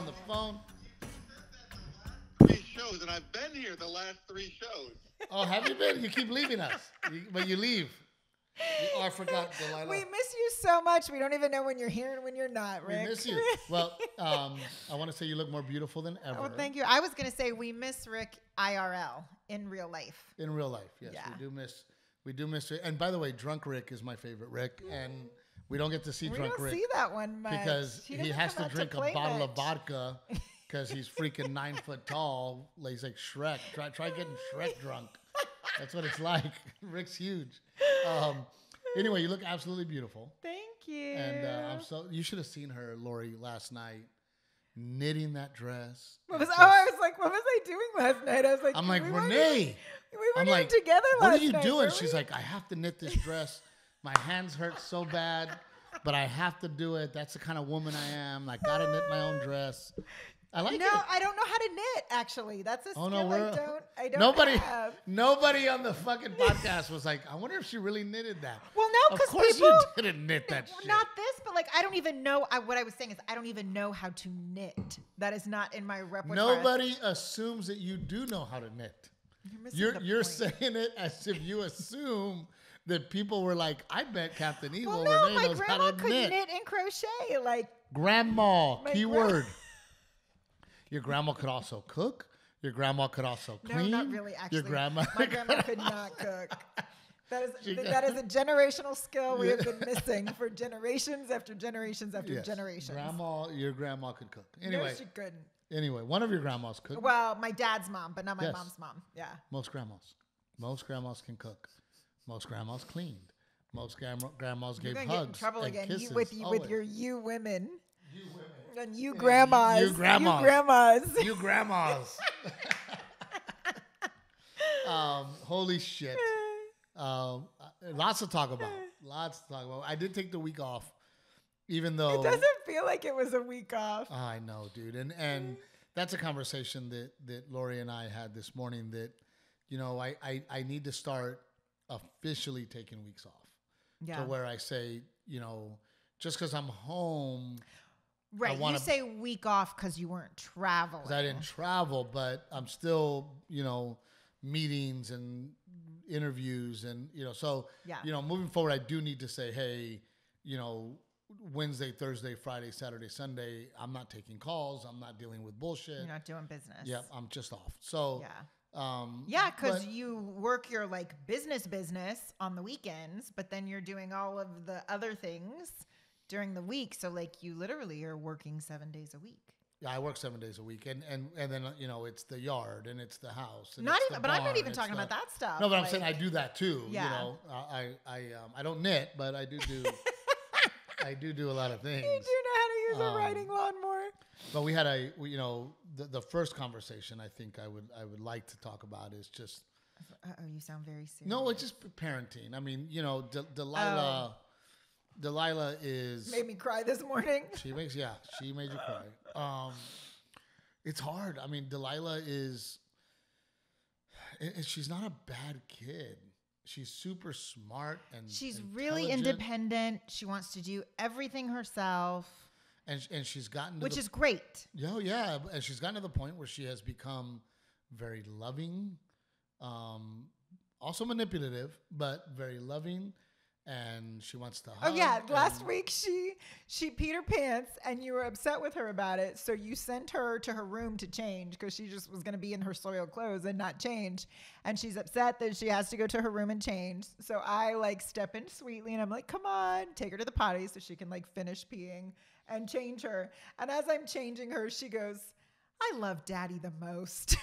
on the phone. 3 shows, and I've been here the last 3 shows. Oh, have you been? You keep leaving us, but you leave. Oh, I forgot, Delilah. We miss you so much. We don't even know when you're here and when you're not, Rick. We miss you. Well, I want to say you look more beautiful than ever. Oh, thank you. I was going to say we miss Rick IRL, in real life. In real life, yes. Yeah. We do miss Rick. And by the way, Drunk Rick is my favorite Rick. And we don't get to see Drunk Rick. We don't see that one much. Because he has to drink a bottle of vodka because he's freaking 9 foot tall. He's like Shrek. Try getting Shrek drunk. That's what it's like. Rick's huge. Anyway, you look absolutely beautiful. Thank you. And you should have seen her, Lori, last night knitting that dress. I was like, what was I doing last night? I was like, I'm like, Renae. We weren't even together last night. What are you doing? She's like, I have to knit this dress. My hands hurt so bad, but I have to do it. That's the kind of woman I am. I got to knit my own dress. I like it. I don't know how to knit, actually. That's a skill I don't have. Nobody on the fucking podcast was like, I wonder if she really knitted that. Well, no, because of course people... you didn't knit that shit. Not this, but like, I don't even know. What I was saying is I don't even know how to knit. That is not in my repertoire. Nobody assumes that you do know how to knit. You're saying it as if you assume that people were like, I bet Captain Evil Renae knows how to knit. My grandma could knit and crochet. Like grandma, keyword. Your grandma could also cook. Your grandma could also clean. No, not really, actually. My grandma could not cook. That is a generational skill we have been missing for generations after generations after generations. Your grandma could cook. Anyway, no, she couldn't. Anyway, one of your grandmas cooked. Well, my dad's mom, but not my mom's mom. Yeah. Most grandmas can cook. Most grandmas cleaned. Most grandmas gave hugs. You're going to get in trouble again with your you women. And you grandmas. You grandmas. Holy shit. Lots to talk about. I did take the week off, even though... It doesn't feel like it was a week off. I know, dude. And that's a conversation that Lori and I had this morning that, I need to start officially taking weeks off. Yeah. To where I say, just because I'm home... Right, you say week off because you weren't traveling. Because I didn't travel, but I'm still, meetings and interviews and, moving forward, I do need to say, hey, Wednesday, Thursday, Friday, Saturday, Sunday, I'm not taking calls. I'm not dealing with bullshit. You're not doing business. Yep, I'm just off. So, because you work your business on the weekends, but then you're doing all of the other things during the week. So you literally are working 7 days a week. Yeah, I work 7 days a week. And then, it's the yard and it's the house. And but I'm not even talking about that stuff. No, but I'm saying I do that too. Yeah. I don't knit, but I do I do a lot of things. You do know how to use a riding lawnmower. But we had the first conversation I think I would like to talk about is just. You sound very serious. No, it's just parenting. I mean, Delilah. Delilah is... Made me cry this morning. She made you cry. It's hard. I mean, Delilah is... She's not a bad kid. She's super smart and she's really independent. She wants to do everything herself. And she's gotten to which is great. Yeah. And she's gotten to the point where she has become very loving, also manipulative, but very loving. And she wants to hug. Oh yeah, last week she peed her pants and you were upset with her about it. So you sent her to her room to change because she just was going to be in her soiled clothes and not change. And she's upset that she has to go to her room and change. So I step in sweetly and I'm like, come on, take her to the potty so she can finish peeing and change her. And as I'm changing her, she goes, I love Daddy the most.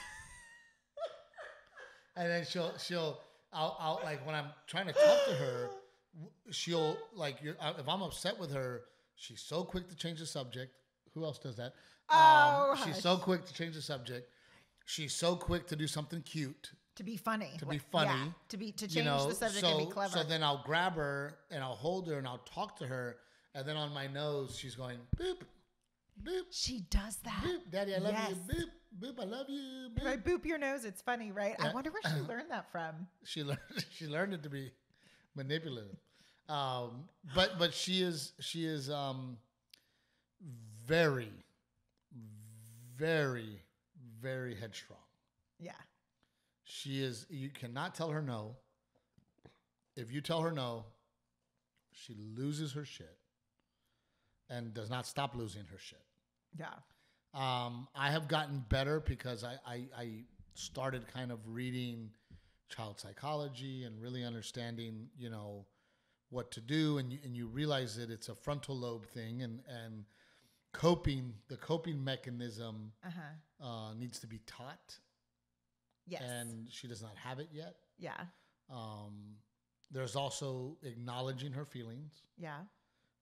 And then I'll when I'm trying to talk to her, she'll if I'm upset with her, she's so quick to change the subject. Who else does that? She's so quick to change the subject. She's so quick to do something cute. To be funny. Yeah, to change the subject and be clever. So then I'll grab her and I'll hold her and I'll talk to her. And then on my nose, she's going, boop, boop. She does that. Boop, Daddy, I love you. Boop, boop, I love you. Boop. If I boop your nose, it's funny, right? I wonder where she learned that from. She learned it to be manipulative. But she is very, very, very headstrong. Yeah. She is, you cannot tell her no. If you tell her no, she loses her shit and does not stop losing her shit. Yeah. I have gotten better because I started kind of reading child psychology and really understanding, you know, what to do. And you realize that it's a frontal lobe thing and the coping mechanism needs to be taught. Yes. And she does not have it yet. Yeah. There's also acknowledging her feelings. Yeah.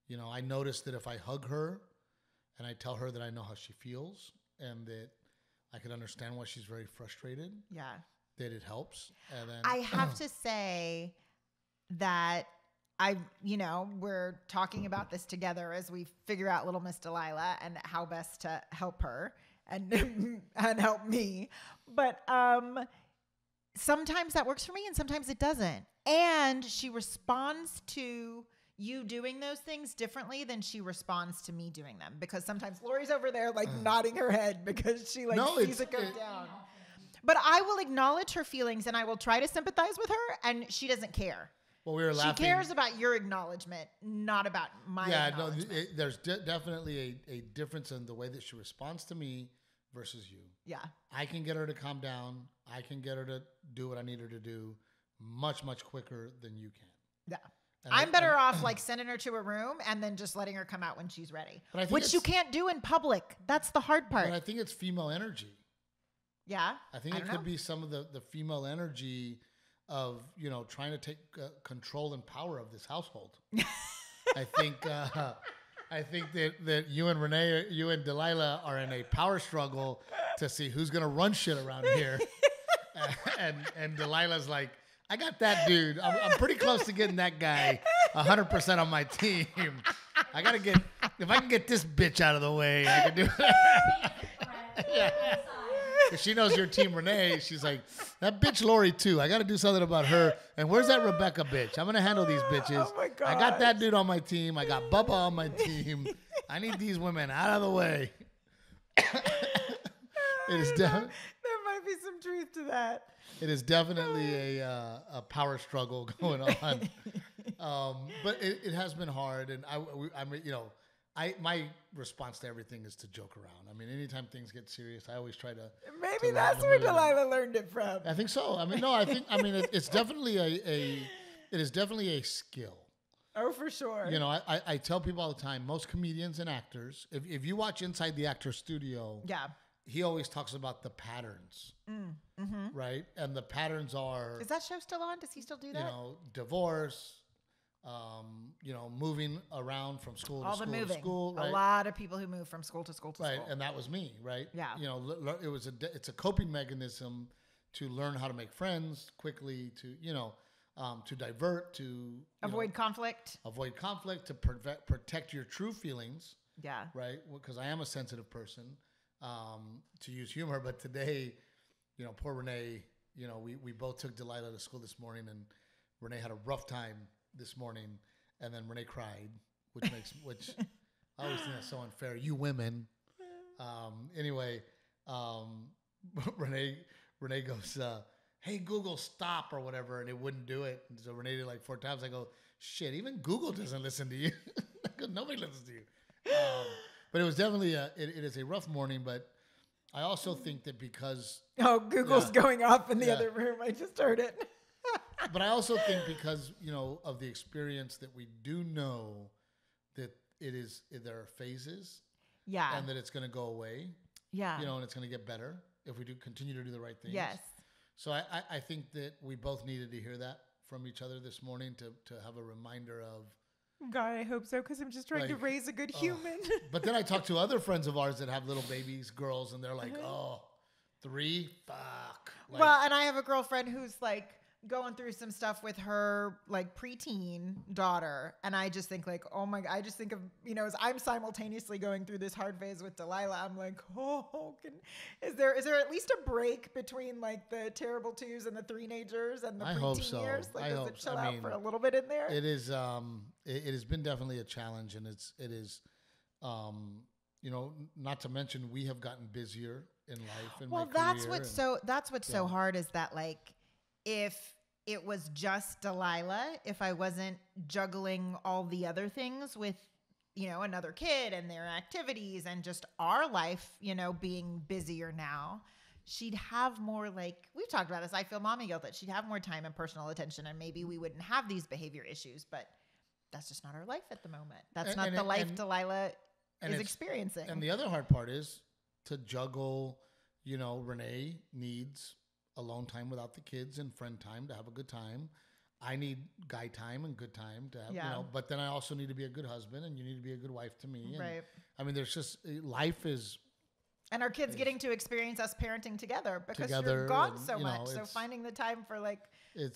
You know, I noticed that if I hug her and I tell her that I know how she feels and that I can understand why she's very frustrated. Yeah. That it helps. And then I have to say that we're talking about this together as we figure out little Miss Delilah and how best to help her and help me. But sometimes that works for me and sometimes it doesn't. And she responds to you doing those things differently than she responds to me doing them. Because sometimes Lori's over there like nodding her head because she sees it go down. But I will acknowledge her feelings and I will try to sympathize with her and she doesn't care. Well, we were laughing. She cares about your acknowledgement, not about my acknowledgement. Yeah, no, there's definitely a difference in the way that she responds to me versus you. Yeah. I can get her to calm down. I can get her to do what I need her to do much, much quicker than you can. Yeah. And I'm better off like sending her to a room and then just letting her come out when she's ready, which you can't do in public. That's the hard part. But I think it's female energy. Yeah. I think it could be some of the female energy of, you know, trying to take control and power of this household. I think that you and Renae, you and Delilah are in a power struggle to see who's going to run shit around here. and Delilah's like, I got that dude. I'm pretty close to getting that guy 100% on my team. I got to if I can get this bitch out of the way, I can do it. Yeah. If she knows your team, Renae, she's like, that bitch Lori too. I got to do something about her. And where's that Rebecca bitch? I'm going to handle these bitches. Oh my God. I got that dude on my team. I got Bubba on my team. I need these women out of the way. There might be some truth to that. It is definitely a power struggle going on. But it has been hard. And my response to everything is to joke around. I mean, anytime things get serious, I always try to. Maybe that's where Delilah learned it from. I think so. I mean, no, it's definitely it is definitely a skill. Oh, for sure. You know, I tell people all the time, most comedians and actors, if you watch Inside the Actor Studio, he always talks about the patterns, right? And the patterns are. Is that show still on? Does he still do that? You know, divorce. Moving around from school to school to school. Right? A lot of people who move from school to school to school. Right, and that was me, right? Yeah. You know, it's a coping mechanism to learn how to make friends quickly, to divert, to avoid conflict. Avoid conflict, to protect your true feelings. Yeah. Right, because I am a sensitive person. To use humor, but today, poor Renae. We both took Delilah to school this morning, and Renae had a rough time this morning, and then Renae cried, which I always think that's so unfair. You women. Anyway, Renae goes, hey, Google, stop, or whatever, and it wouldn't do it. And so Renae did like 4 times. I go, shit, even Google doesn't listen to you. Nobody listens to you. But it was definitely it is a rough morning, but I also think that because Google's going off in the other room. I just heard it. But I also think because, of the experience that we do know that there are phases. Yeah. And that it's going to go away. Yeah. And it's going to get better if we do continue to do the right things. Yes. So I think that we both needed to hear that from each other this morning to have a reminder of. God, I hope so, because I'm just trying to raise a good human. But then I talked to other friends of ours that have little babies, girls, and they're like, 3? Fuck. Well, and I have a girlfriend who's like going through some stuff with her like preteen daughter, and I just think like, oh my God, I just think of, as I'm simultaneously going through this hard phase with Delilah, I'm like, is there at least a break between like the terrible 2s and the 3-nagers and the preteen years? Like, does it chill out for a little bit in there? It is. It has been definitely a challenge, and it is not to mention we have gotten busier in life. And well, that's what's so hard is that like, if it was just Delilah, if I wasn't juggling all the other things with, another kid and their activities and just our life, being busier now, she'd have more, like, we've talked about this, I feel mommy guilt, that she'd have more time and personal attention, and maybe we wouldn't have these behavior issues, but that's just not our life at the moment. That's not the life Delilah is experiencing. And the other hard part is to juggle, Renae needs alone time without the kids and friend time to have a good time. I need guy time and good time to have, but then I also need to be a good husband, and you need to be a good wife to me. And, right. I mean, there's just, life is. And our kids getting to experience us parenting together because you're gone so much. So finding the time for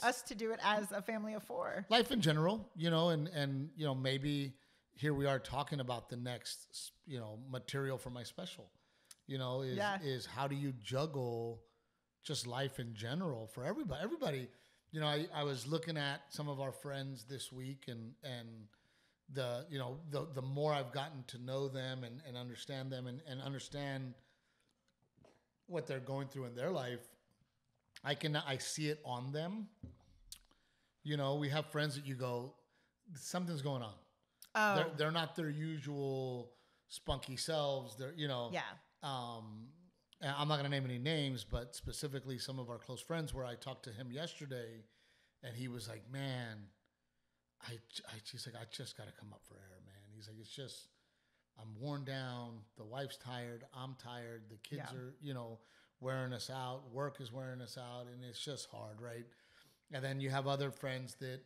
us to do it as a family of 4. Life in general, and maybe here we are talking about the next, material for my special, is how do you juggle just life in general for everybody. Everybody, I was looking at some of our friends this week, and the more I've gotten to know them and understand them and understand what they're going through in their life, I see it on them. We have friends that you go, something's going on. Oh. They're not their usual spunky selves. They're, I'm not going to name any names, but specifically some of our close friends where I talked to him yesterday, and he was like, man, he's like, I just got to come up for air, man. He's like, it's just, I'm worn down. The wife's tired. I'm tired. The kids are, wearing us out. Work is wearing us out, and it's just hard, right? And then you have other friends that,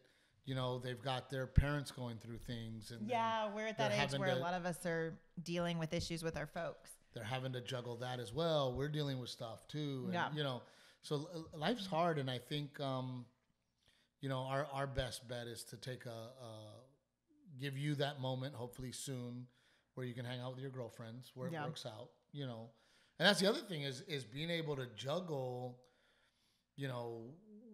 they've got their parents going through things. And we're at that age where a lot of us are dealing with issues with our folks. They're having to juggle that as well. We're dealing with stuff too. And, so life's hard. And I think, our best bet is to give you that moment, hopefully soon, where you can hang out with your girlfriends, where it works out, And that's the other thing is being able to juggle,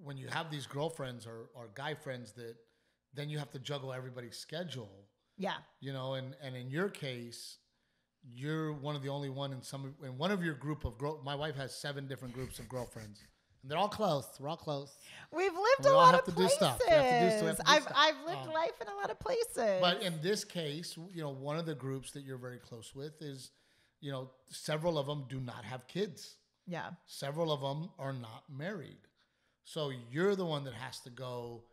when you have these girlfriends or guy friends that then you have to juggle everybody's schedule. Yeah. And in your case, you're one of the only one in one of your group of my wife has 7 different groups of girlfriends, and they're all close. We're all close. We've lived a lot of places. I've lived life in a lot of places. But in this case, one of the groups that you're very close with is, several of them do not have kids. Yeah. Several of them are not married. So you're the one that has to go,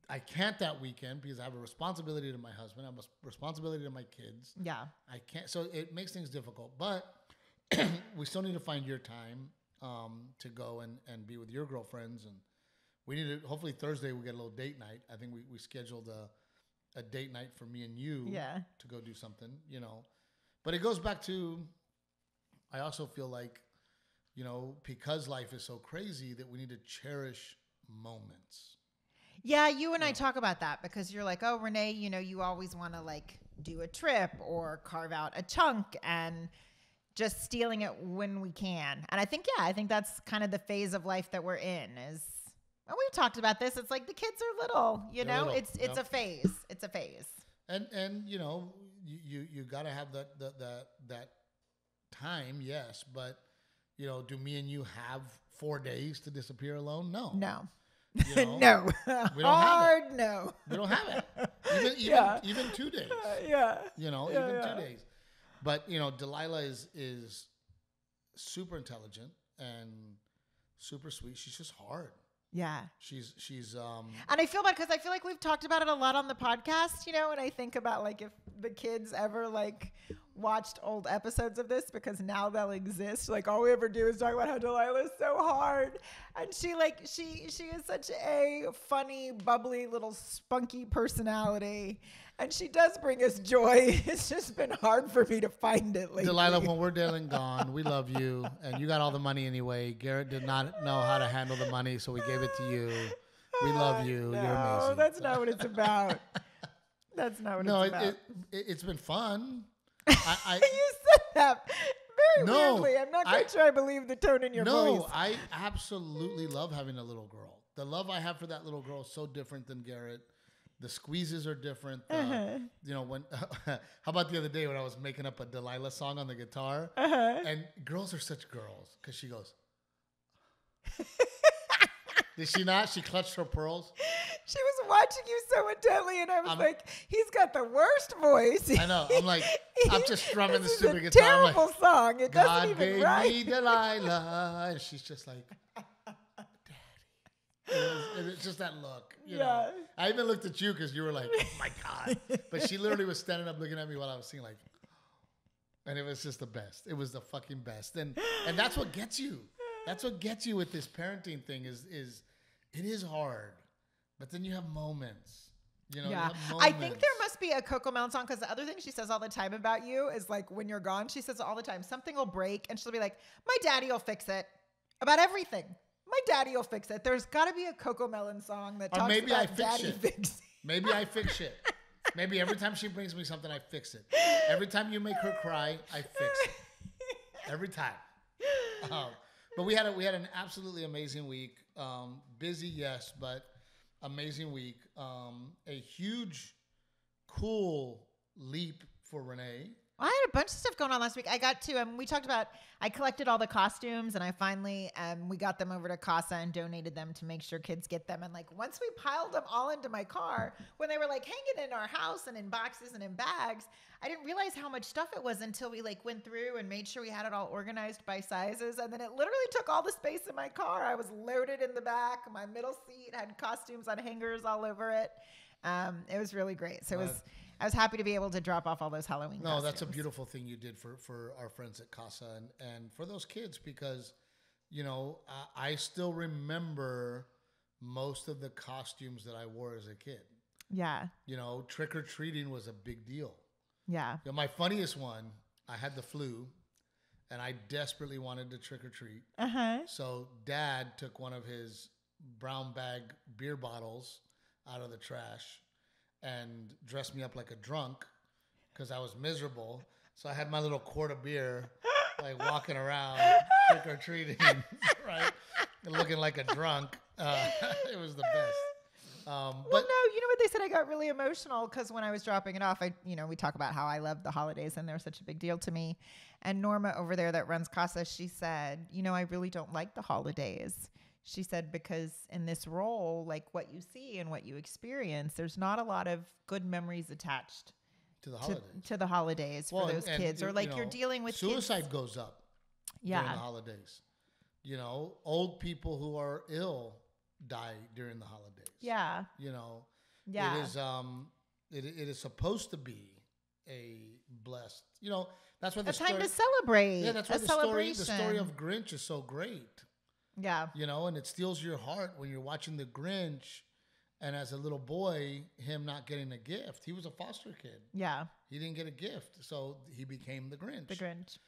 I can't that weekend because I have a responsibility to my husband. I have a responsibility to my kids. Yeah. I can't. So it makes things difficult. But we still need to find your time to go and be with your girlfriends. And we need to, hopefully Thursday we get a little date night. I think we scheduled a date night for me and you to go do something, But it goes back to, I also feel like, because life is so crazy that we need to cherish moments. Yeah, you and I talk about that because you're like, oh, Renae, you always want to do a trip or carve out a chunk and just stealing it when we can. And I think that's kind of the phase of life that we're in is, and we've talked about this. It's like the kids are little, little. It's a phase. It's a phase. And you got to have that time, yes, but do me and you have 4 days to disappear alone? No. No. No. We don't have it. No. We don't have it. Even 2 days. Even 2 days. But, Delilah is super intelligent and super sweet. She's just hard. Yeah. She's and I feel bad because I feel like we've talked about it a lot on the podcast, and I think about if the kids ever watched old episodes of this because now they'll exist. All we ever do is talk about how Delilah is so hard. And she is such a funny, bubbly little spunky personality. And she does bring us joy. It's just been hard for me to find it lately. Delilah, when we're dead and gone, we love you. And you got all the money anyway. Garrett did not know how to handle the money, so we gave it to you. We love you. No, you're amazing. No, that's not what it's about. That's not what it's about. It's been fun. You said that very weirdly. I'm not quite sure I believe the tone in your voice. No, I absolutely love having a little girl. The love I have for that little girl is so different than Garrett. The squeezes are different. You know, when how about the other day when I was making up a Delilah song on the guitar, and girls are such girls because she goes. Did she not? She clutched her pearls. She was watching you so intently, and I was like, he's got the worst voice. I know. I'm like, I'm just strumming the stupid guitar. guitar. Terrible song. It God doesn't even gave rhyme. me Delilah. And she's just like, Daddy. And it's just that look. You know? I even looked at you because you were like, oh my God. But she literally was standing up looking at me while I was singing like, and it was just the best. It was the fucking best. And that's what gets you. That's what gets you with this parenting thing is it is hard, but then you have moments. You know, yeah. I think there must be a Coco Melon song because the other thing she says all the time about you is like when you're gone, she says it all the time. Something will break and she'll be like, my daddy will fix it. About everything. My daddy will fix it. There's got to be a Coco Melon song that talks about daddy fixing. Maybe I fix it. Maybe every time she brings me something, I fix it. Every time you make her cry, I fix it. Every time. But we had an absolutely amazing week. Busy, yes, but amazing week. A huge, cool leap for Renae. I had a bunch of stuff going on last week. I got to, we talked about, I collected all the costumes and I finally, we got them over to Casa and donated them to make sure kids get them. And like, once we piled them all into my car, when they were like hanging in our house and in boxes and in bags, I didn't realize how much stuff it was until we like went through and made sure we had it all organized by sizes. And then it literally took all the space in my car. I was loaded in the back. My middle seat had costumes on hangers all over it. It was really great. So I was happy to be able to drop off all those Halloween costumes. That's a beautiful thing you did for our friends at Casa and for those kids because, you know, I still remember most of the costumes that I wore as a kid. Yeah. You know, trick-or-treating was a big deal. Yeah. You know, my funniest one, I had the flu, and I desperately wanted to trick-or-treat. So Dad took one of his brown bag beer bottles out of the trash and dressed me up like a drunk because I was miserable. So I had my little quart of beer, like walking around trick-or-treating, right? And looking like a drunk. It was the best. Well, no, you know what they said? I got really emotional because when I was dropping it off, we talk about how I love the holidays and they're such a big deal to me. And Norma over there that runs Casa, she said, I really don't like the holidays. She said, because in this role, like what you see and what you experience, there's not a lot of good memories attached to the holidays for those kids. Or like you're dealing with suicide kids. Goes up during the holidays. You know, old people who are ill die during the holidays. Yeah. You know, yeah. It is supposed to be a blessed, that's why a time to celebrate. Yeah, that's why the story of Grinch is so great. Yeah. And it steals your heart when you're watching the Grinch and as a little boy, him not getting a gift. He was a foster kid. Yeah. He didn't get a gift. So he became the Grinch. The Grinch.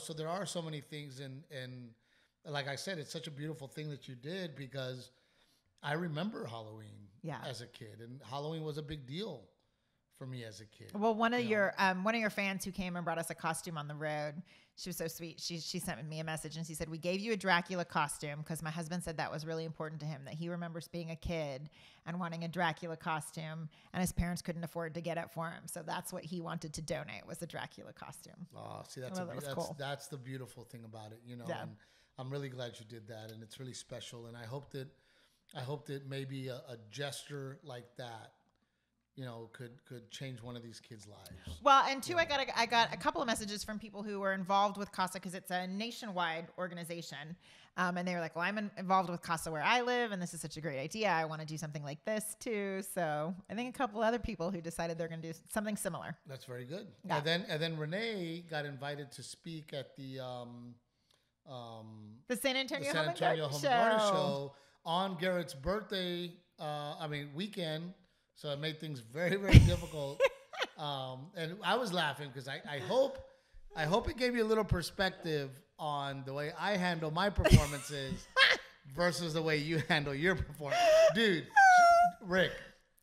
So there are so many things and like I said, it's such a beautiful thing that you did because I remember Halloween as a kid and Halloween was a big deal for me as a kid. Well, one of your fans who came and brought us a costume on the road, she was so sweet. She sent me a message and she said, we gave you a Dracula costume because my husband said that was really important to him, that he remembers being a kid and wanting a Dracula costume and his parents couldn't afford to get it for him. So that's what he wanted to donate was a Dracula costume. Oh, see, cool. That's the beautiful thing about it, Yeah. And I'm really glad you did that. And it's really special. And I hope that maybe a gesture like that, could change one of these kids' lives. Well, and two, I got a couple of messages from people who were involved with Casa because it's a nationwide organization. And they were like, well, I'm involved with Casa where I live, and this is such a great idea. I want to do something like this too. So I think a couple other people who decided they're going to do something similar. That's very good. Yeah. And then Renae got invited to speak at the San Antonio Home and Garden Show on Garrett's birthday, weekend. So it made things very, very difficult. And I was laughing because I hope it gave you a little perspective on the way I handle my performances versus the way you handle your performance. Dude, Rick,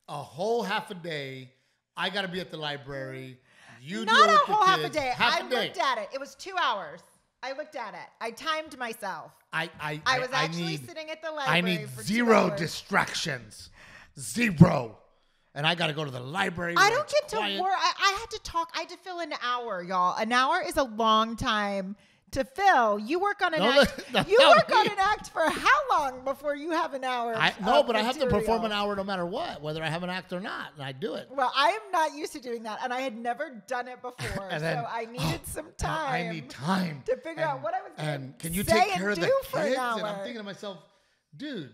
a whole half a day, I got to be at the library. You Not deal a with the whole half a kids. day. Half I a day. looked at it. It was 2 hours. I looked at it. I timed myself. I was actually sitting at the library. I need for 2 zero hours. distractions. Zero. and I got to go to the library. I don't get to work. I had to talk. I had to fill an hour, y'all. An hour is a long time to fill. You work on an act. You work on an act for how long before you have an hour? But I have to perform an hour no matter what, whether I have an act or not, and I do it. Well, I am not used to doing that, and I had never done it before, so I needed some time. I need time to figure out what I was going to And can you take care of the kids? And I'm thinking to myself, dude,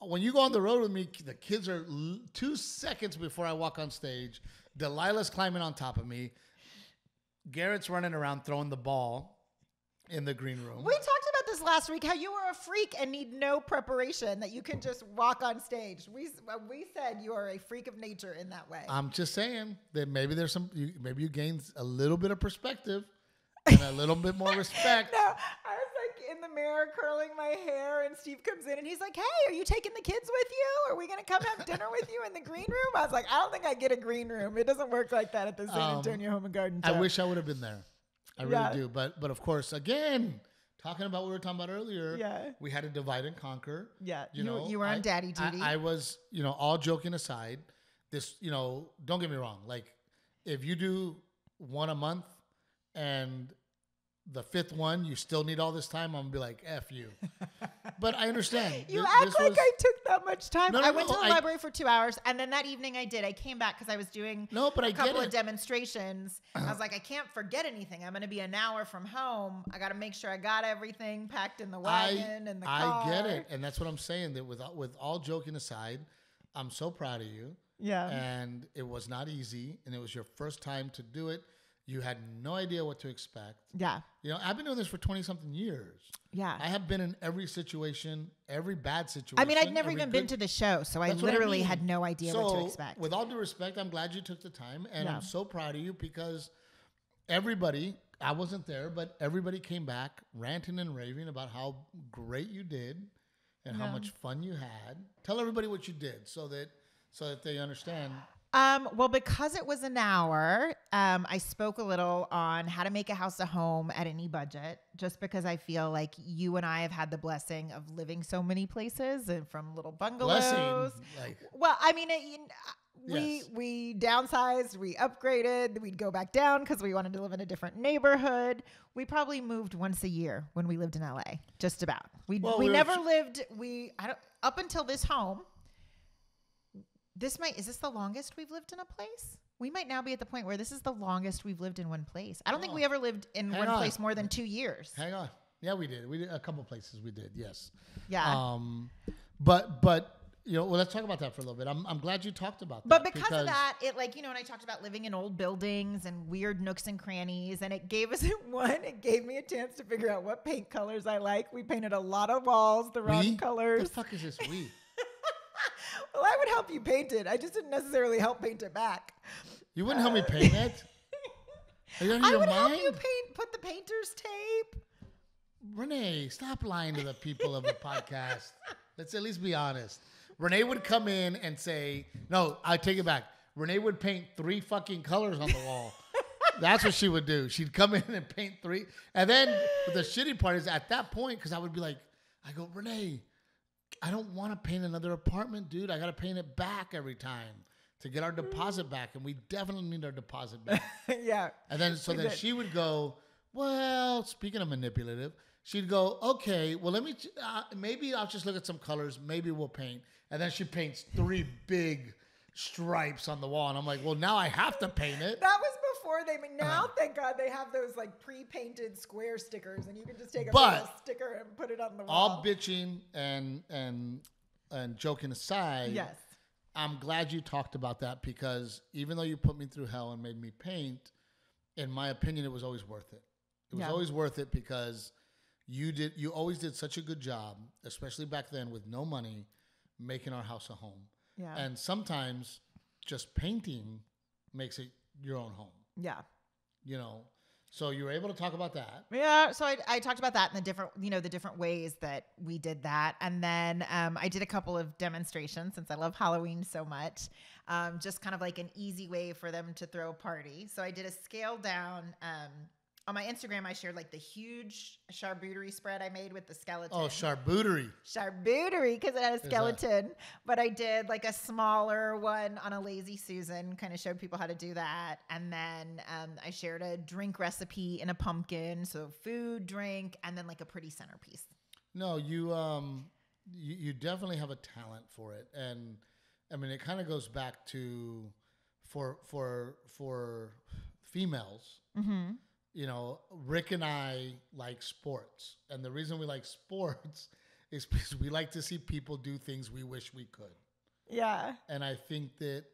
when you go on the road with me, the kids are 2 seconds before I walk on stage. Delilah's climbing on top of me. Garrett's running around throwing the ball in the green room. We talked about this last week, how you were a freak and need no preparation, that you can just walk on stage. We said you are a freak of nature in that way. I'm just saying that maybe there's maybe you gain a little bit of perspective and a little bit more respect. No, I was like in the mirror curling my hair, and Steve comes in and he's like, "Hey, are you taking the kids with you? Are we going to come have dinner with you in the green room?" I was like, "I don't think I get a green room. It doesn't work like that at the San Antonio Home and Garden Club." I wish I would have been there. I really do. But of course, again, talking about what we were talking about earlier, we had to divide and conquer. Yeah. You were on daddy duty. I was, all joking aside, this, don't get me wrong. Like, if you do one a month and the 5th one, you still need all this time, I'm going to be like, F you. But I understand. You act like I took that much time. I went to the library for 2 hours, and then that evening I did. I came back because I was doing a couple of demonstrations. I was like, I can't forget anything. I'm going to be an hour from home. I got to make sure I got everything packed in the wagon and the car. I get it. And that's what I'm saying, that with all joking aside, I'm so proud of you. Yeah. And it was not easy, and it was your first time to do it. You had no idea what to expect. Yeah. I've been doing this for 20-something years. Yeah. I have been in every situation, every bad situation. I mean, I'd never even been to the show, so I literally had no idea what to expect. With all due respect, I'm glad you took the time, and I'm so proud of you because everybody, I wasn't there, but everybody came back ranting and raving about how great you did and how much fun you had. Tell everybody what you did so that they understand. Well, because it was an hour, I spoke a little on how to make a house a home at any budget, just because I feel like you and I have had the blessing of living so many places, and from little bungalows. Well, I mean, we downsized, we upgraded, we'd go back down because we wanted to live in a different neighborhood. We probably moved once a year when we lived in LA, just about. We never lived, up until this home. Is this the longest we've lived in a place? We might now be at the point where this is the longest we've lived in one place. I don't think we ever lived in one place more than 2 years. Hang on. Yeah, we did. We did a couple places. We did. Yes. Yeah. But let's talk about that for a little bit. I'm glad you talked about that. But because of that, it and I talked about living in old buildings and weird nooks and crannies, and it gave us it gave me a chance to figure out what paint colors I like. We painted a lot of walls the wrong colors. What the fuck is this we? Well, I would help you paint it. I just didn't necessarily help paint it back. You wouldn't help me paint it? Are you out of your mind? I would help you put the painter's tape. Renae, stop lying to the people of the podcast. Let's at least be honest. Renae would come in and say, no, I take it back. Renae would paint 3 fucking colors on the wall. That's what she would do. She'd come in and paint 3. And then the shitty part is at that point, because I would be like, I go, Renae, I don't want to paint another apartment, dude. I got to paint it back every time to get our deposit back. And we definitely need our deposit back. Yeah. And then she would go, well, speaking of manipulative, she'd go, okay, well, let me, maybe I'll just look at some colors. Maybe we'll paint. And then she paints 3 big stripes on the wall. And I'm like, well, now I have to paint it. That was before now, thank God, they have those pre-painted square stickers, and you can just take a little sticker and put it on the wall. All bitching and joking aside, yes, I'm glad you talked about that, because even though you put me through hell and made me paint, in my opinion, it was always worth it. It was always worth it because you always did such a good job, especially back then with no money, making our house a home. Yeah. And sometimes just painting makes it your own home. Yeah. So you were able to talk about that. Yeah. So I talked about that in the different ways that we did that. And then I did a couple of demonstrations since I love Halloween so much. Just kind of like an easy way for them to throw a party. So I did a scaled down on my Instagram, I shared like the huge charcuterie spread I made with the skeleton. Oh, charcuterie. Charcuterie, because it had a skeleton. But I did like a smaller one on a Lazy Susan, kind of showed people how to do that. And then I shared a drink recipe in a pumpkin. So food, drink, and then like a pretty centerpiece. No, you definitely have a talent for it. And I mean, it kind of goes back to for females. Mm-hmm. You know, Rick and I like sports. And the reason we like sports is because we like to see people do things we wish we could. Yeah. And I think that,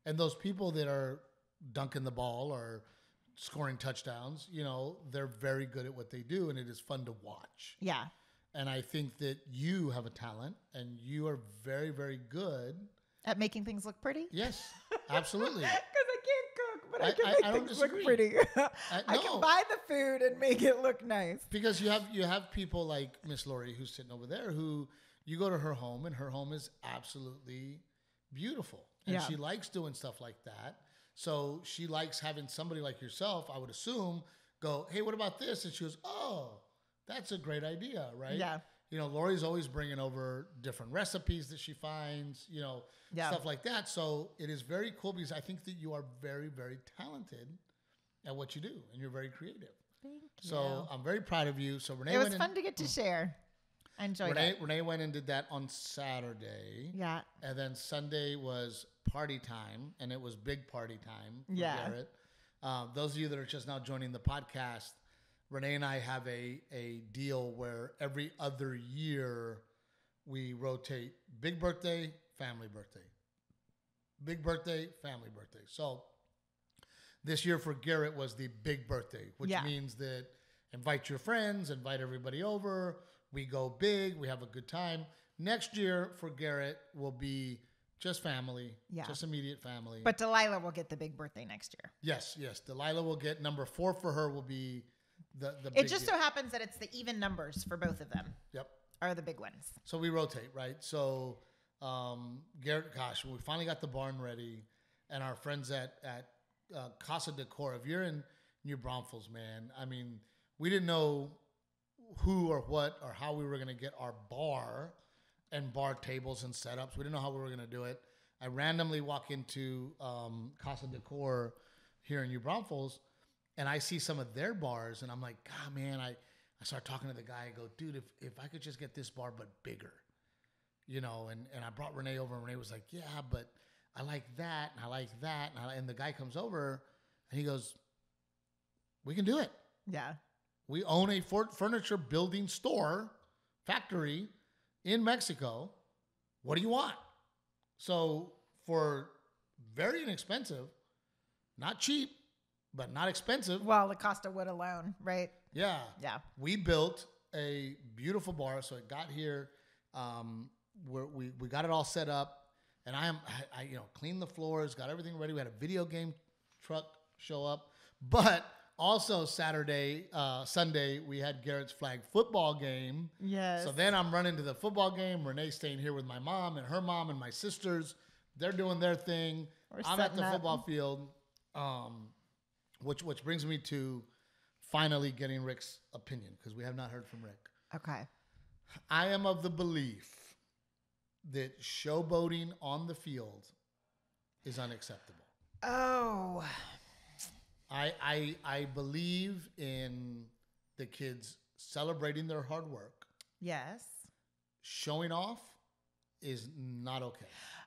and those people that are dunking the ball or scoring touchdowns, you know, they're very good at what they do and it is fun to watch. Yeah. And I think that you have a talent and you are very, very good at making things look pretty. Yes, absolutely. But I can make things look pretty. I can buy the food and make it look nice. Because you have people like Miss Lori who's sitting over there who you go to her home and her home is absolutely beautiful. And she likes doing stuff like that. So she likes having somebody like yourself, I would assume, go, hey, what about this? And she goes, oh, that's a great idea, right? Yeah. You know, Lori's always bringing over different recipes that she finds, you know, stuff like that. So it is very cool because I think that you are very, very talented at what you do and you're very creative. Thank you. So I'm very proud of you. So Renae, it was fun to get to share. I enjoyed it. Renae went and did that on Saturday. Yeah. And then Sunday was party time, and it was big party time for Garrett. Those of you that are just now joining the podcast, Renae and I have a deal where every other year we rotate big birthday, family birthday. Big birthday, family birthday. So this year for Garrett was the big birthday, which means that invite your friends, invite everybody over. We go big. We have a good time. Next year for Garrett will be just family, just immediate family. But Delilah will get the big birthday next year. Yes. Delilah will get number 4 for her will be the it just so happens that it's the even numbers for both of them. Yep. Are the big ones. So we rotate, right? So Garrett, gosh, we finally got the barn ready, and our friends at Casa Decor, if you're in New Braunfels, man, I mean, we didn't know who or what or how we were going to get our bar and bar tables and setups. We didn't know how we were going to do it. I randomly walk into Casa Decor here in New Braunfels, and I see some of their bars, and I'm like, God, man, I start talking to the guy. I go, dude, if I could just get this bar but bigger, you know, and I brought Renae over, and Renae was like, yeah, but I like that, and I like that. And the guy comes over, and he goes, we can do it. Yeah. We own a furniture building store, factory in Mexico. What do you want? So for very inexpensive, not cheap, but not expensive. Well, the cost of wood alone, right? Yeah. Yeah. We built a beautiful bar. So it got here. We got it all set up, and I cleaned the floors, got everything ready. We had a video game truck show up, but also Sunday, we had Garrett's flag football game. Yes. So then I'm running to the football game. Renae's staying here with my mom and her mom and my sisters. They're doing their thing. I'm at the football field, which brings me to finally getting Rick's opinion, because we have not heard from Rick. Okay. I am of the belief that showboating on the field is unacceptable. Oh. I believe in the kids celebrating their hard work. Yes. Showing off is not okay.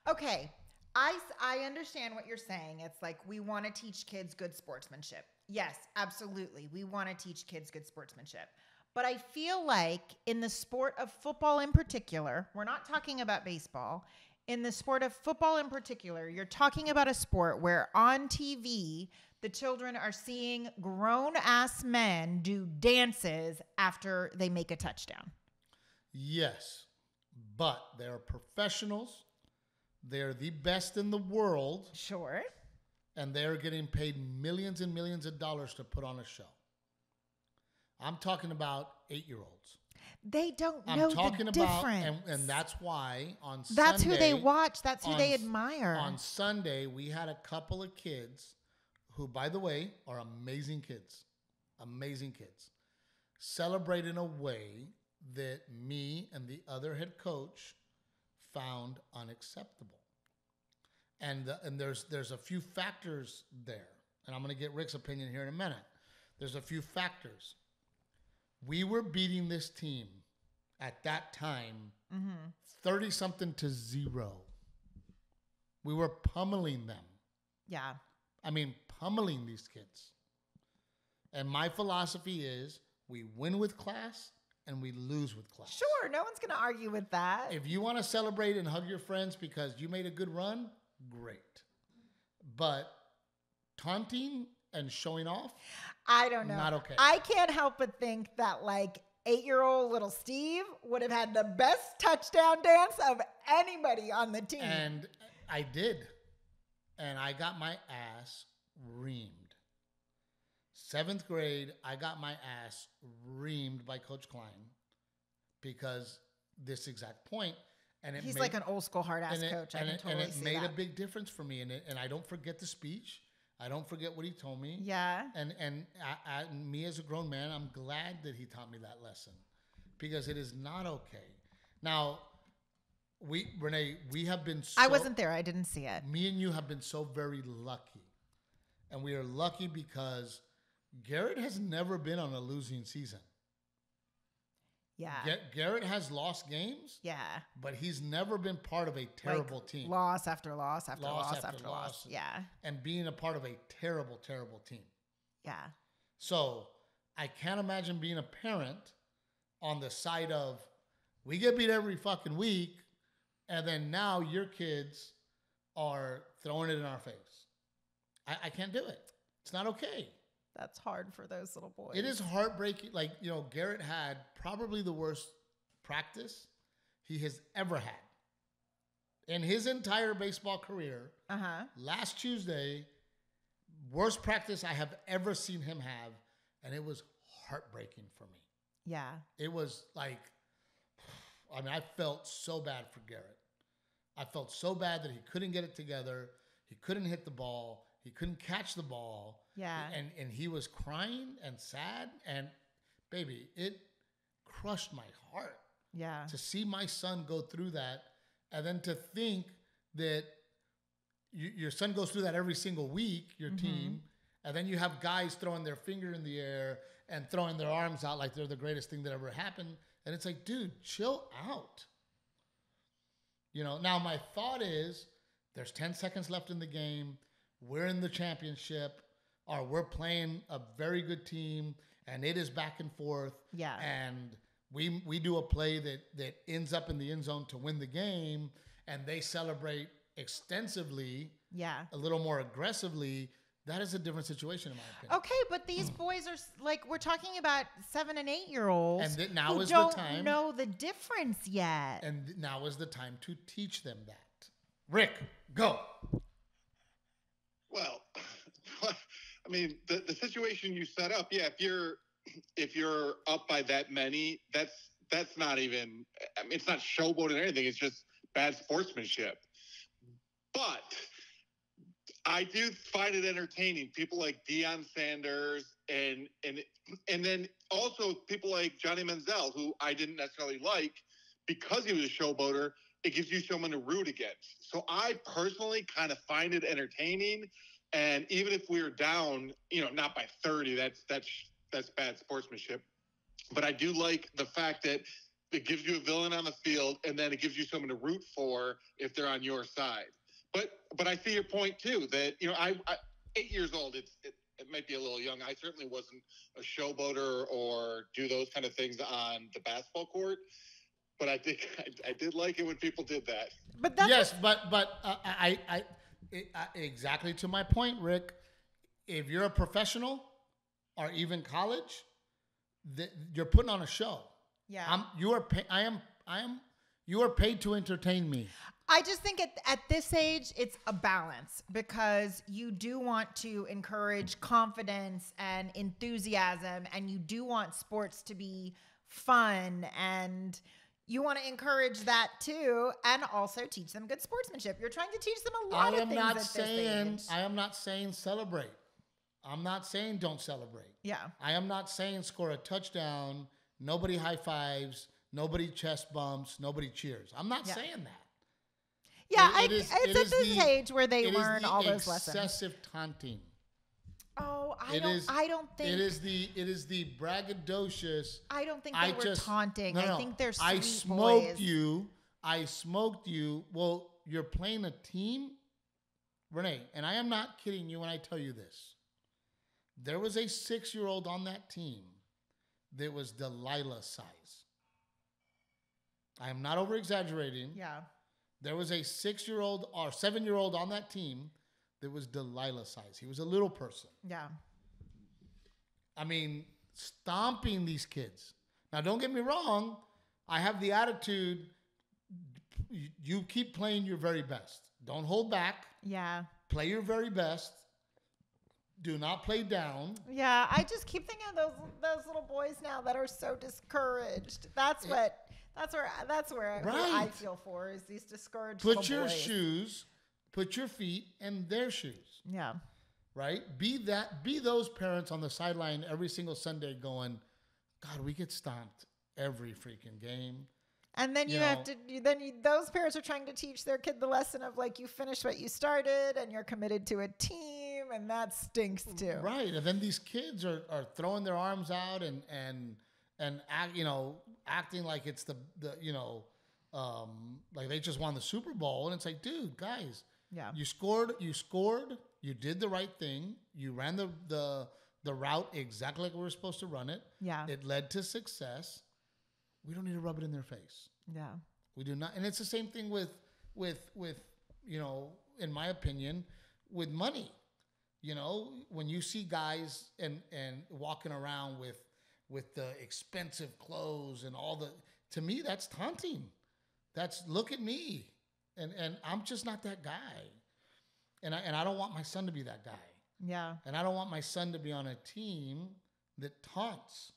Okay. I understand what you're saying. It's like we want to teach kids good sportsmanship. Yes, absolutely. We want to teach kids good sportsmanship. But I feel like in the sport of football in particular, we're not talking about baseball. In the sport of football in particular, you're talking about a sport where on TV, the children are seeing grown-ass men do dances after they make a touchdown. Yes, but they're professionals. They're the best in the world. Sure. And they're getting paid millions and millions of dollars to put on a show. I'm talking about 8-year-olds. They don't know the difference. And that's why on Sunday... That's who they watch. That's who they admire. On Sunday, we had a couple of kids who, by the way, are amazing kids. amazing kids. Celebrate in a way that me and the other head coach found unacceptable. And there's a few factors there. And I'm going to get Rick's opinion here in a minute. There's a few factors. We were beating this team at that time 30-something to 0. We were pummeling them. Yeah. I mean, pummeling these kids. And my philosophy is we win with class and we lose with class. Sure, no one's going to argue with that. If you want to celebrate and hug your friends because you made a good run, great. But taunting and showing off, I don't know. Not okay. I can't help but think that like 8-year-old little Steve would have had the best touchdown dance of anybody on the team. And I did. And I got my ass reamed. 7th grade, I got my ass reamed by Coach Klein because this exact point. And he's like an old school hard ass coach. I can totally see that. And it made a big difference for me. And I don't forget the speech. I don't forget what he told me. Yeah. And me as a grown man, I'm glad that he taught me that lesson because it is not okay. Now, Renae, we have been so... I wasn't there. I didn't see it. Me and you have been so very lucky. And we are lucky because Garrett has never been on a losing season. Yeah. Garrett has lost games. Yeah. But he's never been part of a terrible team. Loss after loss after loss after loss. Yeah. And being a part of a terrible, terrible team. Yeah. So I can't imagine being a parent on the side of we get beat every fucking week, and then now your kids are throwing it in our face. I can't do it. It's not okay. That's hard for those little boys. It is heartbreaking. Like, Garrett had probably the worst practice he has ever had. In his entire baseball career, last Tuesday, worst practice I have ever seen him have, and it was heartbreaking for me. Yeah. It was like, I felt so bad for Garrett. I felt so bad that he couldn't get it together. He couldn't hit the ball. He couldn't catch the ball. Yeah. And he was crying and sad. And, baby, it crushed my heart. Yeah. To see my son go through that, and then to think that your son goes through that every single week, your team, and then you have guys throwing their finger in the air and throwing their arms out like they're the greatest thing that ever happened. And it's like, dude, chill out. Now my thought is there's 10 seconds left in the game. We're in the championship, or we're playing a very good team, and it is back and forth. Yeah. And we do a play that ends up in the end zone to win the game, and they celebrate extensively. Yeah. A little more aggressively. That is a different situation, in my opinion. Okay, but these boys are like, we're talking about 7 and 8-year-olds. And now who is don't the time. know the difference yet. And now is the time to teach them that. Rick, go. Well, the situation you set up, yeah, if you're up by that many, that's not even, it's not showboating or anything. It's just bad sportsmanship. But I do find it entertaining. People like Deion Sanders and then also people like Johnny Manziel, who I didn't necessarily like because he was a showboater. It gives you someone to root against. So I personally kind of find it entertaining. And even if we were down, not by 30, that's bad sportsmanship. But I do like the fact that it gives you a villain on the field, and then it gives you someone to root for if they're on your side. But I see your point too. That I 8 years old. It might be a little young. I certainly wasn't a showboater or do those kind of things on the basketball court. But I think I did like it when people did that. But that's yes, but I exactly to my point, Rick. If you're a professional or even college, you're putting on a show. Yeah. You are paid to entertain me. I just think at this age, it's a balance because you do want to encourage confidence and enthusiasm, and you do want sports to be fun, and you want to encourage that too, and also teach them good sportsmanship. You're trying to teach them a lot of things at this age. I am not saying celebrate. I'm not saying don't celebrate. Yeah. I am not saying score a touchdown, nobody high fives, nobody chest bumps, nobody cheers. I'm not saying that. Yeah, it's at this age where they learn all those lessons. Excessive taunting. Oh, I don't think it is the braggadocious. I don't think they were taunting. No, I think they're sweet I smoked you. I smoked you. Well, you're playing a team, Renae, and I am not kidding you when I tell you this. There was a 6-year-old on that team that was Delilah size. I am not over exaggerating. Yeah. There was a 6-year-old or 7-year-old on that team that was Delilah size. He was a little person. Yeah. I mean, stomping these kids. Now, don't get me wrong. I have the attitude, you keep playing your very best. Don't hold back. Yeah. Play your very best. Do not play down. Yeah, I just keep thinking of those little boys now that are so discouraged. That's where I feel for is these discouraged little boys. Put your shoes, put your feet in their shoes. Yeah. Right? Be those parents on the sideline every single Sunday going, God, we get stomped every freaking game. And then those parents are trying to teach their kid the lesson of like, you finish what you started and you're committed to a team, and that stinks too. Right. And then these kids are throwing their arms out and acting like it's like they just won the Super Bowl. And it's like, dude, guys, you scored, you did the right thing. You ran the route exactly like we were supposed to run it. Yeah. It led to success. We don't need to rub it in their face. Yeah. We do not. And it's the same thing with in my opinion, with money. When you see guys and walking around with the expensive clothes and to me, that's taunting. That's look at me. And I'm just not that guy. And I don't want my son to be that guy. Yeah. And I don't want my son to be on a team that taunts.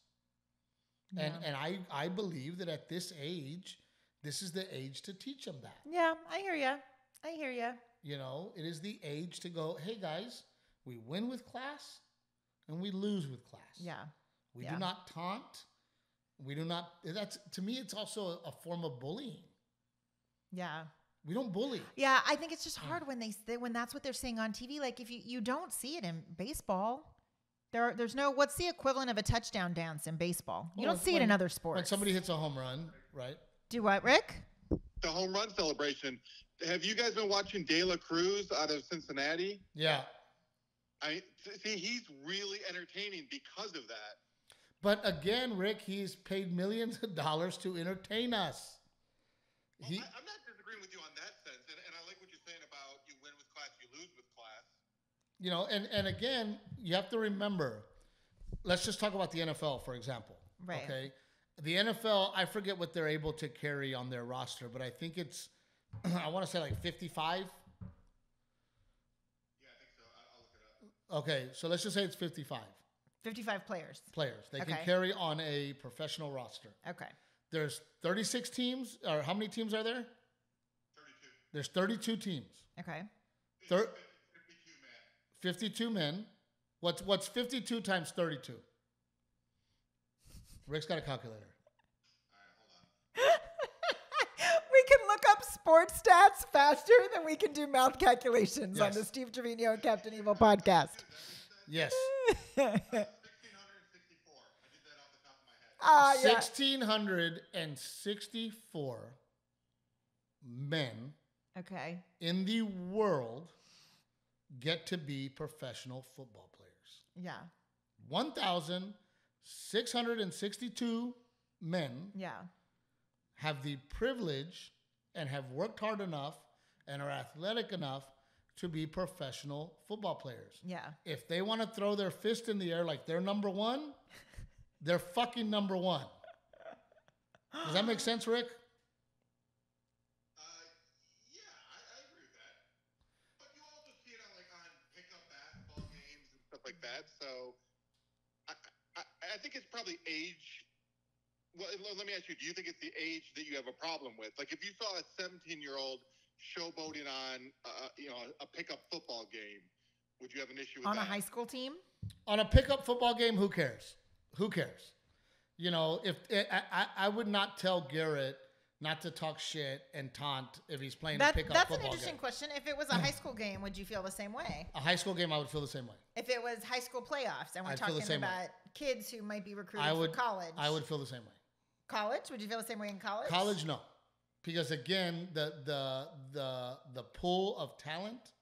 Yeah. And I believe that at this age, this is the age to teach them that. Yeah, I hear you. It is the age to go, hey guys, we win with class and we lose with class. Yeah. We do not taunt. We do not, to me, it's also a form of bullying. Yeah. We don't bully. Yeah, I think it's just hard when that's what they're saying on TV. Like if you don't see it in baseball. There's no, what's the equivalent of a touchdown dance in baseball? You don't see it in other sports. When somebody hits a home run, right? Do what, Rick? The home run celebration. Have you guys been watching De La Cruz out of Cincinnati? Yeah. He's really entertaining because of that. But again, Rick, he's paid millions of dollars to entertain us. I'm not disagreeing with you on that sense. And I like what you're saying about you win with class, you lose with class. And again, you have to remember, let's just talk about the NFL, for example. Right. Okay. The NFL, I forget what they're able to carry on their roster, but I think it's, I want to say like 55. Yeah, I think so. I'll look it up. Okay. So let's just say it's 55. 55 players. They can carry on a professional roster. Okay. There's 36 teams, or how many teams are there? 32. There's 32 teams. Okay. 52 men. What's 52 times 32? Rick's got a calculator. All right, hold on. We can look up sports stats faster than we can do math calculations on the Steve Trevino and Captain Evil podcast. Yes. 1,664. I did that off the top of my head. 1,664 men in the world get to be professional football players. Yeah. 1,662 men have the privilege and have worked hard enough and are athletic enough to be professional football players. Yeah. If they want to throw their fist in the air like they're number one, they're fucking number one. Does that make sense, Rick? Like that. So I think it's probably age. Well, let me ask you, do you think it's the age that you have a problem with? Like if you saw a 17-year-old showboating on, a pickup football game, Would you have an issue with on that? a high school team? On a pickup football game, who cares? Who cares? You know, if I would not tell Garrett not to talk shit and taunt if he's playing a pickup football game. That's an interesting question. If it was a high school game, would you feel the same way? A high school game, I would feel the same way. If it was high school playoffs and we're talking about kids who might be recruited for college. I would feel the same way. College? Would you feel the same way in college? College, no. Because again, the pool of talent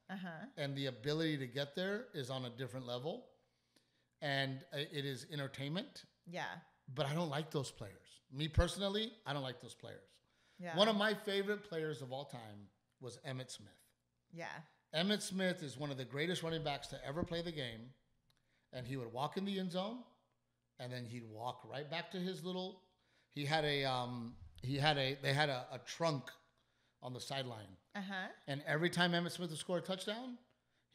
and the ability to get there is on a different level. And it is entertainment. Yeah. But I don't like those players. Me personally, I don't like those players. Yeah. One of my favorite players of all time was Emmitt Smith. Yeah. Emmitt Smith is one of the greatest running backs to ever play the game. And he would walk in the end zone, and then he'd walk right back to his little. They had a trunk on the sideline. And every time Emmitt Smith would score a touchdown,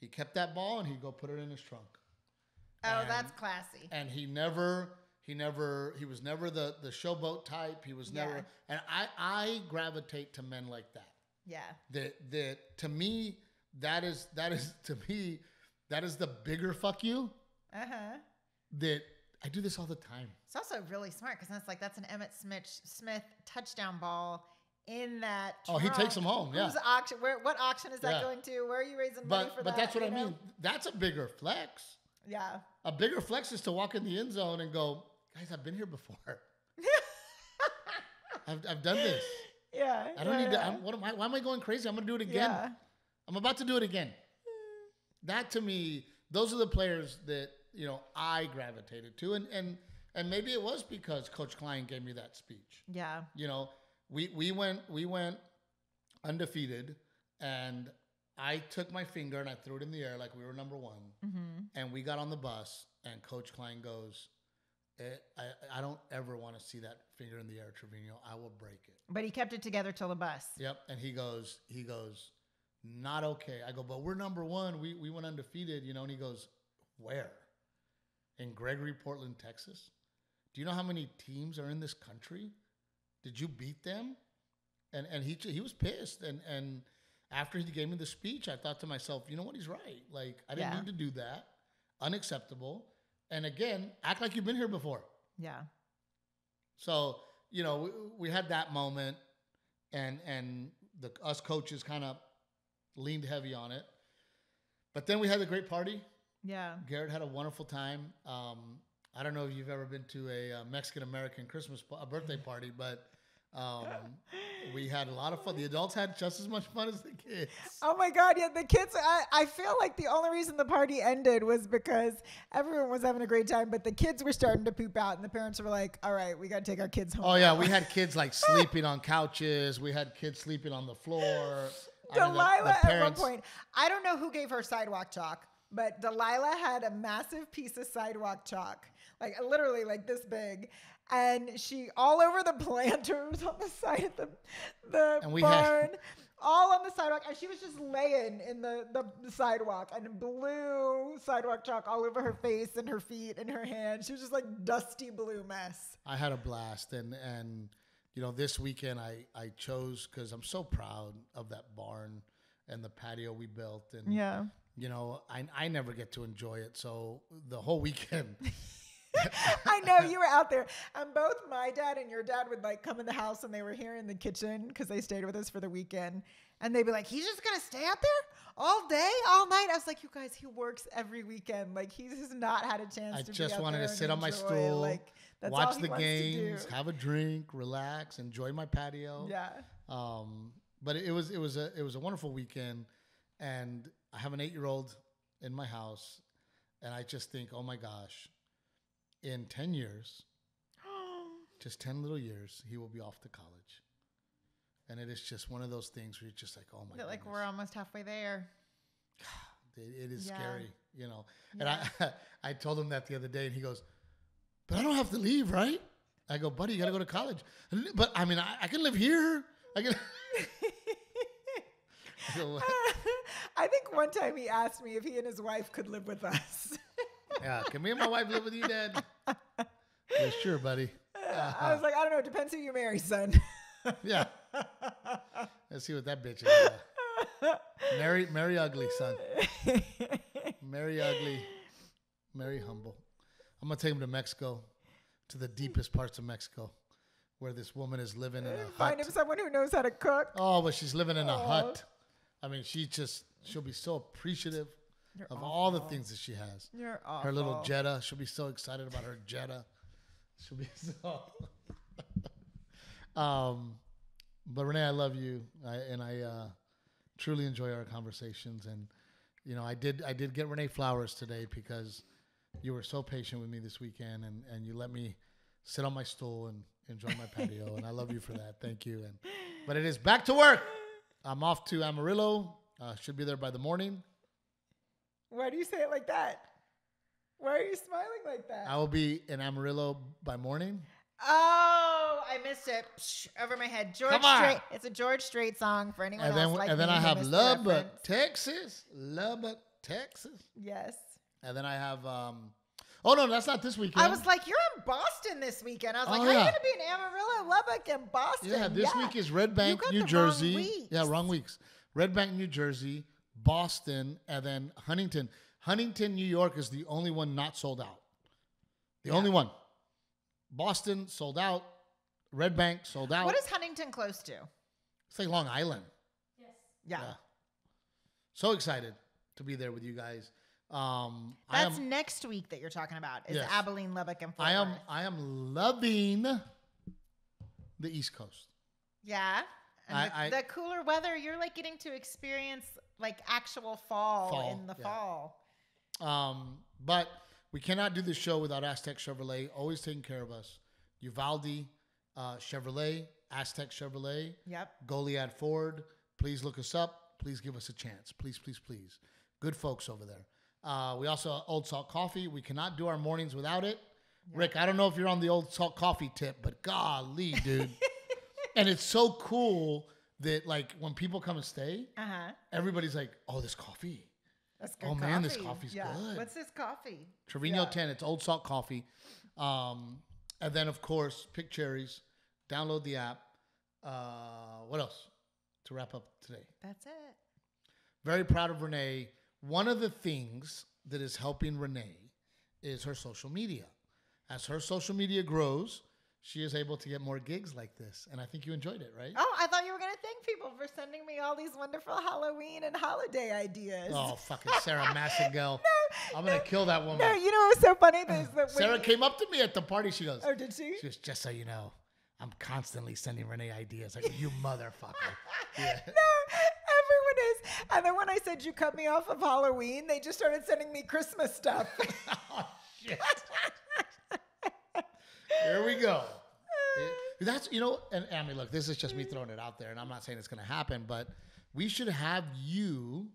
he kept that ball and he'd go put it in his trunk. Oh, that's classy. And he was never the showboat type. He was never, and I gravitate to men like that. Yeah. That to me, that is the bigger fuck you. That I do this all the time. It's also really smart because that's an Emmitt Smith touchdown ball in that trunk. Oh, he takes them home. Yeah. Whose auction? What auction is that going to? Where are you raising money for that? But that's what I mean. That's a bigger flex. Yeah. A bigger flex is to walk in the end zone and go, guys, I've been here before. I've done this. Yeah. I don't need to. Why am I going crazy? I'm going to do it again. Yeah. I'm about to do it again. That to me, those are the players that, I gravitated to. And maybe it was because Coach Klein gave me that speech. Yeah. We went undefeated, and I took my finger and I threw it in the air like we were number one. And we got on the bus, and Coach Klein goes, I don't ever want to see that finger in the air, Trevino. I will break it. But he kept it together till the bus. Yep. And he goes, not okay. I go, but we're number one. We went undefeated, and he goes, where? In Gregory, Portland, Texas? Do you know how many teams are in this country? Did you beat them? And he was pissed. And after he gave me the speech, I thought to myself, you know what? He's right. Like, I didn't need to do that. Unacceptable. And again, act like you've been here before. Yeah. So, we had that moment, and us coaches kind of leaned heavy on it. But then we had a great party. Yeah. Garrett had a wonderful time. I don't know if you've ever been to a Mexican-American birthday party, but we had a lot of fun. The adults had just as much fun as the kids. Oh my God. Yeah. The kids, I feel like the only reason the party ended was because everyone was having a great time, but the kids were starting to poop out, and the parents were like, all right, we got to take our kids home. Oh yeah. We had kids like sleeping on couches. We had kids sleeping on the floor. Delilah at one point, I don't know who gave her sidewalk chalk, but Delilah had a massive piece of sidewalk chalk, like literally like this big. And she all over the planters on the side of the barn, all on the sidewalk. And she was just laying in the sidewalk, and blue sidewalk chalk all over her face and her feet and her hands. She was just like dusty blue mess. I had a blast. And this weekend I chose, because I'm so proud of that barn and the patio we built. And, I never get to enjoy it. So the whole weekend... I know you were out there, and both my dad and your dad would come in the house, and they were here in the kitchen because they stayed with us for the weekend, and they'd be like, he's just gonna stay out there all day, all night. I was like, you guys, he works every weekend. Like, he has not had a chance to just wanted to sit on my stool, watch the games, have a drink, relax, enjoy my patio. Yeah. But it was a wonderful weekend, and I have an 8-year-old in my house, and I just think, oh my gosh, in 10 years, just 10 little years, he will be off to college. And it is just one of those things where you're just like, oh my goodness. Like, we're almost halfway there. It is scary, And I told him that the other day, and he goes, but I don't have to leave, right? I go, buddy, you got to go to college. But, I mean, I can live here. I can... I think one time he asked me if he and his wife could live with us. Yeah, can me and my wife live with you, Dad? Yeah, sure, buddy. I was like, I don't know. It depends who you marry, son. Yeah. Let's see what that bitch is. Marry ugly, son. Marry ugly. Marry humble. I'm going to take him to Mexico, to the deepest parts of Mexico, where this woman is living in a hut. Find him someone who knows how to cook. Oh, but she's living in a hut. I mean, she'll be so appreciative of all the things that she has. You're awful. Her little Jetta. She'll be so excited about her Jetta. She'll be so... But Renae, I love you. I truly enjoy our conversations. And, you know, I did get Renae flowers today because you were so patient with me this weekend and you let me sit on my stool and enjoy my patio. And I love you for that. Thank you. But it is back to work. I'm off to Amarillo. Should be there by the morning. Why do you say it like that? Why are you smiling like that? I will be in Amarillo by morning. Oh, I missed it. Psh, over my head. George Strait. It's a George Strait song for anyone else like me. And then I have Lubbock, Texas. Lubbock, Texas. Yes. And then I have... oh, no, that's not this weekend. I was like, you're in Boston this weekend. I was like, how are you going to be in Amarillo, Lubbock, and Boston? Yeah, this week is Red Bank, New Jersey. Wrong weeks. Yeah, wrong weeks. Red Bank, New Jersey, Boston, and then Huntington. Huntington, New York is the only one not sold out. The only one. Boston, sold out. Red Bank, sold out. What is Huntington close to? It's like Long Island. Yes. Yeah. So excited to be there with you guys. That's next week that you're talking about. Is Abilene, Lubbock, and Fort Worth. I am loving the East Coast. Yeah. And the cooler weather, you're like getting to experience like actual fall in the fall. But we cannot do this show without Aztec Chevrolet, always taking care of us. Uvalde Chevrolet, Aztec Chevrolet, Goliad Ford. Please look us up. Please give us a chance. Please, please, please. Good folks over there. We also Old Salt Coffee. We cannot do our mornings without it. Yep. Rick, I don't know if you're on the Old Salt Coffee tip, but golly, dude. And it's so cool that like when people come and stay, everybody's like, oh, this coffee. That's good. Oh, man, this coffee's good. What's this coffee? Trevino 10. It's Old Salt Coffee. And then, of course, pick Cherries. Download the app. What else to wrap up today? That's it. Very proud of Renae. One of the things that is helping Renae is her social media. As her social media grows, she is able to get more gigs like this. And I think you enjoyed it, right? Oh, I thought you were going to thank people for sending me all these wonderful Halloween and holiday ideas. Oh, fucking Sarah Massengale. I'm going to kill that woman. No, you know what was so funny? Sarah came up to me at the party. She goes, oh, did she? She goes, just so you know, I'm constantly sending Renae ideas. Like, you motherfucker. Yeah. No, everyone is. And then when I said you cut me off of Halloween, they just started sending me Christmas stuff. Oh, shit. Here we go. That's, you know, and I mean, look, this is just me throwing it out there, and I'm not saying it's going to happen, but we should have you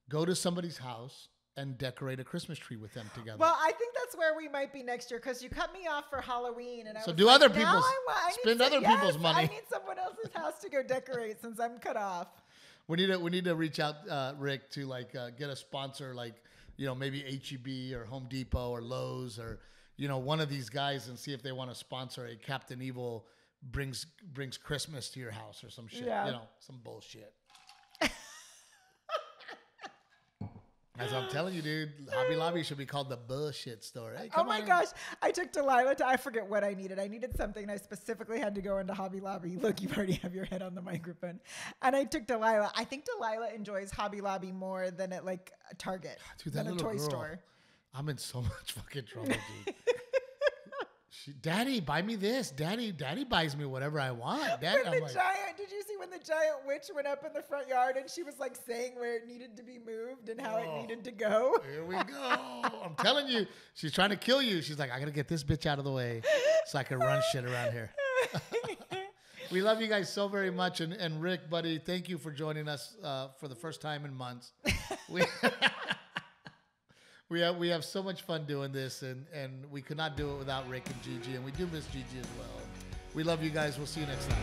go to somebody's house and decorate a Christmas tree with them together. Well, I think that's where we might be next year because you cut me off for Halloween, and so do other people's spend other people's money. I need someone else's house to go decorate since I'm cut off. We need to reach out, Rick, to like get a sponsor, like maybe HEB or Home Depot or Lowe's or one of these guys, and see if they want to sponsor a Captain Evil brings Christmas to your house or some shit. Some bullshit. As I'm telling you, dude, Hobby Lobby should be called the bullshit store. Hey, oh my gosh. I took Delilah I forget what I needed. I needed something and I specifically had to go into Hobby Lobby. Look, you already have your head on the microphone. And I took Delilah. I think Delilah enjoys Hobby Lobby more than at like a Target, dude, than a toy store. I'm in so much fucking trouble, dude. Daddy, buy me this. Daddy buys me whatever I want. Daddy, did you see when the giant witch went up in the front yard and she was like saying where it needed to be moved and how it needed to go? Here we go. I'm telling you, she's trying to kill you. She's like, I gotta get this bitch out of the way so I can run shit around here. We love you guys so very much, and Rick, buddy, thank you for joining us for the first time in months. We have so much fun doing this, and we could not do it without Rick and Gigi, and we do miss Gigi as well. We love you guys. We'll see you next time.